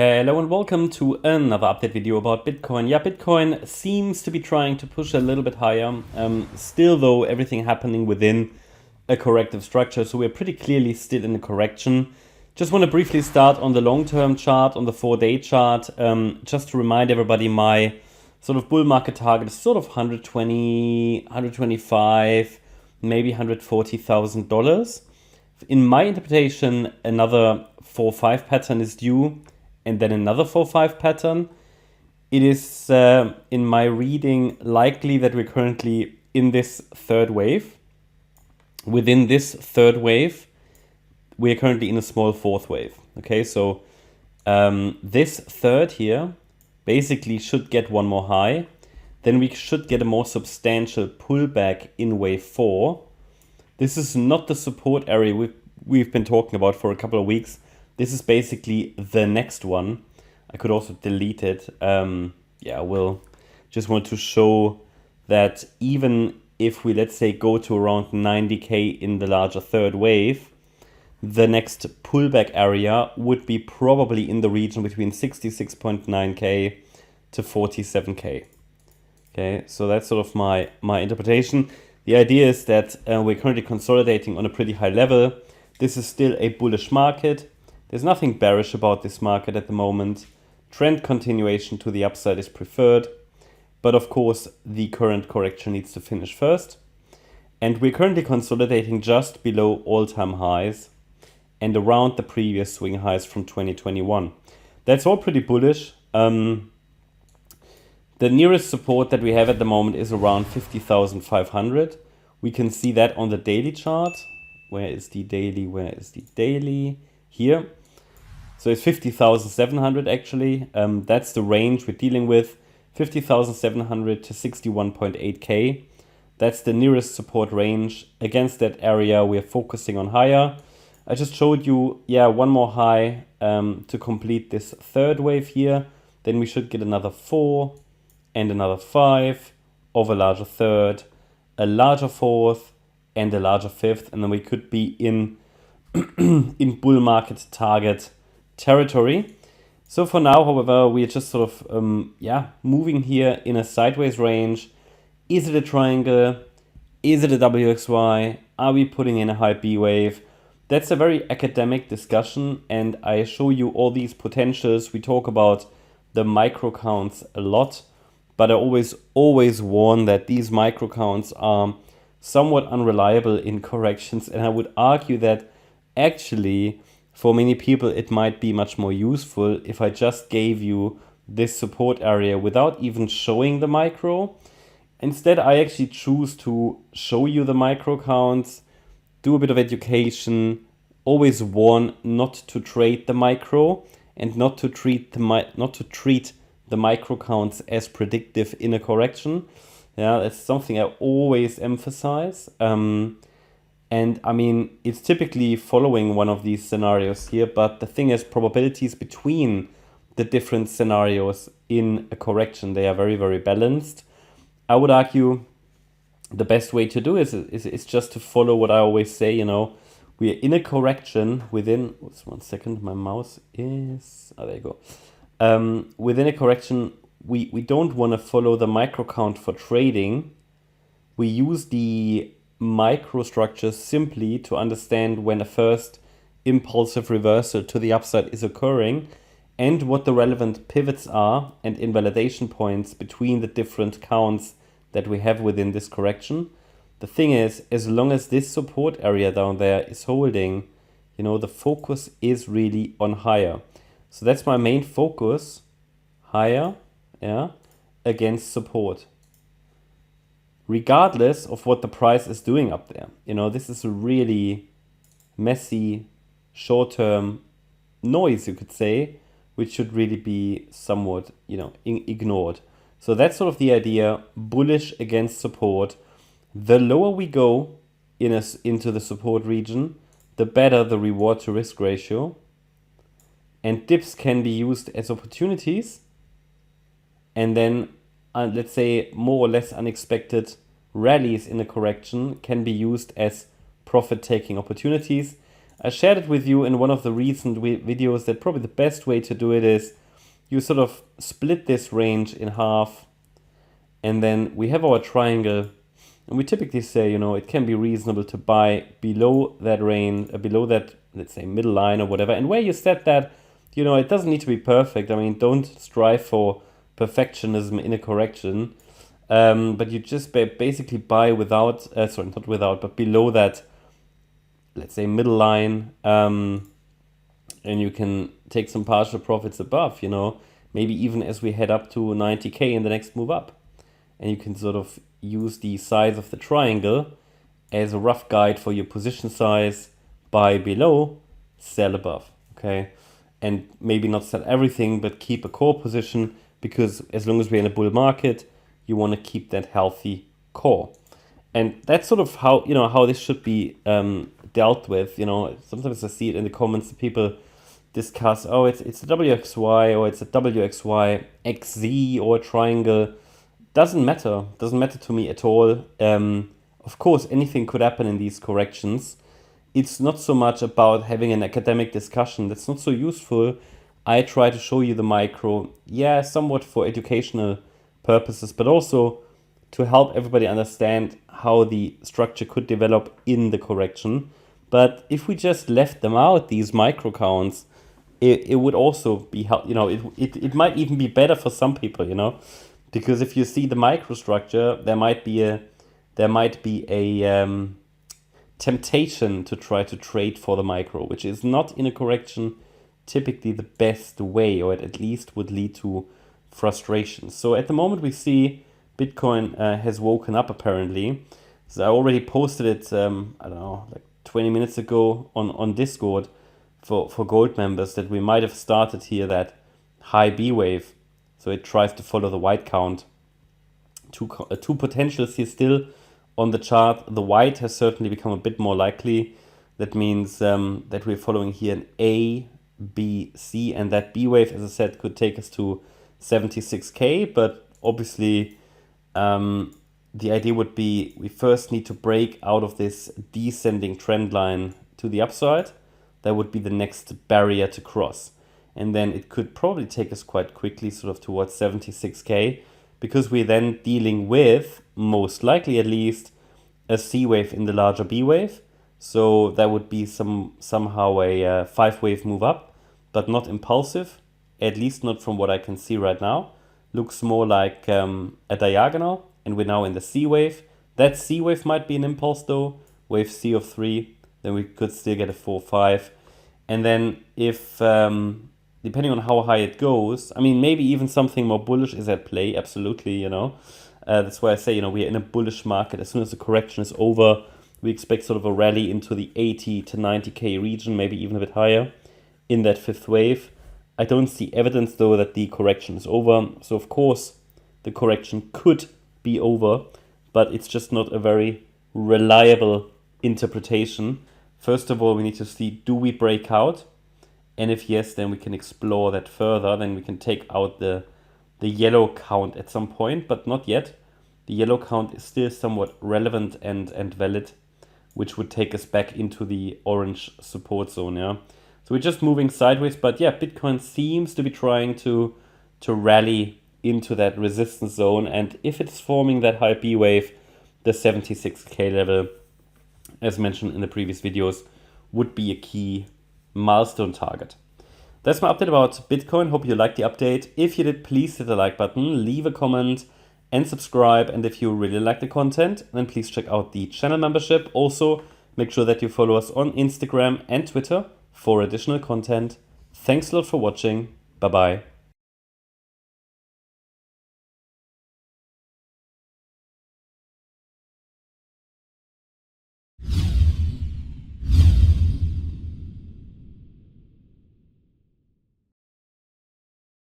Hello and welcome to another update video about Bitcoin. Yeah, Bitcoin seems to be trying to push a little bit higher. Still though, everything happening within a corrective structure. So we're pretty clearly still in a correction. Just want to briefly start on the long-term chart, on the 4-day chart. Just to remind everybody, my sort of bull market target is sort of 120, 125, maybe $140,000. In my interpretation, another 4-5 pattern is due, and then another 4-5 pattern. It is, in my reading, likely that we're currently in this third wave. Within this third wave, we're currently in a small fourth wave. Okay, so this third here basically should get one more high. Then we should get a more substantial pullback in wave 4. This is not the support area we've been talking about for a couple of weeks. This is basically the next one. I could also delete it. Yeah, we'll just want to show that even if we, let's say, go to around 90K in the larger third wave, the next pullback area would be probably in the region between 66.9K to 47K. Okay, so that's sort of my interpretation. The idea is that we're currently consolidating on a pretty high level. This is still a bullish market. There's nothing bearish about this market at the moment. Trend continuation to the upside is preferred. But of course, the current correction needs to finish first. And we're currently consolidating just below all-time highs and around the previous swing highs from 2021. That's all pretty bullish. The nearest support that we have at the moment is around 50,500. We can see that on the daily chart. Where is the daily? Where is the daily? Here. So it's 50,700 actually. That's the range we're dealing with. 50,700 to 61.8K. That's the nearest support range. Against that area, we're focusing on higher. I just showed you, one more high to complete this third wave here. Then we should get another 4 and another 5 of a larger third, a larger fourth, and a larger fifth. And then we could be in bull market target territory. So for now, however, we're just sort of moving here in a sideways range. Is it a triangle? Is it a WXY? Are we putting in a high B wave? That's a very academic discussion, and I show you all these potentials. We talk about the micro counts a lot, but I always warn that these micro counts are somewhat unreliable in corrections, and I would argue that actually for many people it might be much more useful if I just gave you this support area without even showing the micro. Instead, I actually choose to show you the micro counts, do a bit of education, always warn not to trade the micro and not to treat the micro counts as predictive in a correction. Yeah, that's something I always emphasize. And I mean, it's typically following one of these scenarios here, but the thing is, probabilities between the different scenarios in a correction, they are very, very balanced. I would argue the best way to do is just to follow what I always say, we are in a correction within, 1 second, my mouse is, there you go. Within a correction, we don't want to follow the micro count for trading. We use the microstructures simply to understand when a first impulsive reversal to the upside is occurring and what the relevant pivots are and invalidation points between the different counts that we have within this correction. The thing is, as long as this support area down there is holding, the focus is really on higher. So that's my main focus, higher, against support. Regardless of what the price is doing up there. This is a really messy, short-term noise, you could say, which should really be somewhat, ignored. So that's sort of the idea, bullish against support. The lower we go into the support region, the better the reward to risk ratio. And dips can be used as opportunities. And then let's say more or less unexpected rallies in a correction can be used as profit-taking opportunities. I shared it with you in one of the recent videos that probably the best way to do it is you sort of split this range in half, and then we have our triangle, and we typically say, it can be reasonable to buy below that range, below that, let's say, middle line or whatever. And where you set that, it doesn't need to be perfect. I mean, don't strive for perfectionism in a correction, but you just basically buy without, not without, but below that, let's say, middle line, and you can take some partial profits above, maybe even as we head up to 90K in the next move up. And you can sort of use the size of the triangle as a rough guide for your position size. Buy below, sell above, okay? And maybe not sell everything, but keep a core position, because as long as we're in a bull market, you want to keep that healthy core. And that's sort of how, how this should be dealt with. Sometimes I see it in the comments, people discuss, oh, it's a WXY, or it's a WXY XZ, or a triangle. Doesn't matter to me at all. Of course, anything could happen in these corrections. It's not so much about having an academic discussion. That's not so useful. I try to show you the micro, somewhat for educational purposes, but also to help everybody understand how the structure could develop in the correction. But if we just left them out, these micro counts, it would also be help. It might even be better for some people. Because if you see the microstructure, there might be a temptation to try to trade for the micro, which is not in a correction typically the best way, or it at least would lead to frustration. So at the moment we see Bitcoin has woken up apparently. So I already posted it, like 20 minutes ago on Discord for gold members, that we might have started here that high B wave. So it tries to follow the white count. Two potentials here still on the chart. The white has certainly become a bit more likely. That means that we're following here an A, B, C, and that B wave, as I said, could take us to 76K. But obviously, the idea would be we first need to break out of this descending trend line to the upside. That would be the next barrier to cross. And then it could probably take us quite quickly sort of towards 76K, because we're then dealing with, most likely at least, a C wave in the larger B wave. So that would be somehow a 5-wave move up, but not impulsive, at least not from what I can see right now. Looks more like a diagonal, and we're now in the C wave. That C wave might be an impulse though, wave C of 3, then we could still get a 4-5. And then if depending on how high it goes, I mean, maybe even something more bullish is at play, absolutely, That's why I say, we're in a bullish market. As soon as the correction is over, we expect sort of a rally into the 80 to 90K region, maybe even a bit higher in that 5th wave. I don't see evidence, though, that the correction is over. So, of course, the correction could be over, but it's just not a very reliable interpretation. First of all, we need to see, do we break out? And if yes, then we can explore that further. Then we can take out the yellow count at some point, but not yet. The yellow count is still somewhat relevant and valid, which would take us back into the orange support zone, So we're just moving sideways, but Bitcoin seems to be trying to rally into that resistance zone. And if it's forming that high B wave, the 76K level, as mentioned in the previous videos, would be a key milestone target. That's my update about Bitcoin. Hope you liked the update. If you did, please hit the like button, leave a comment, and subscribe. And if you really like the content, then please check out the channel membership. Also, make sure that you follow us on Instagram and Twitter for additional content. Thanks a lot for watching. Bye-bye.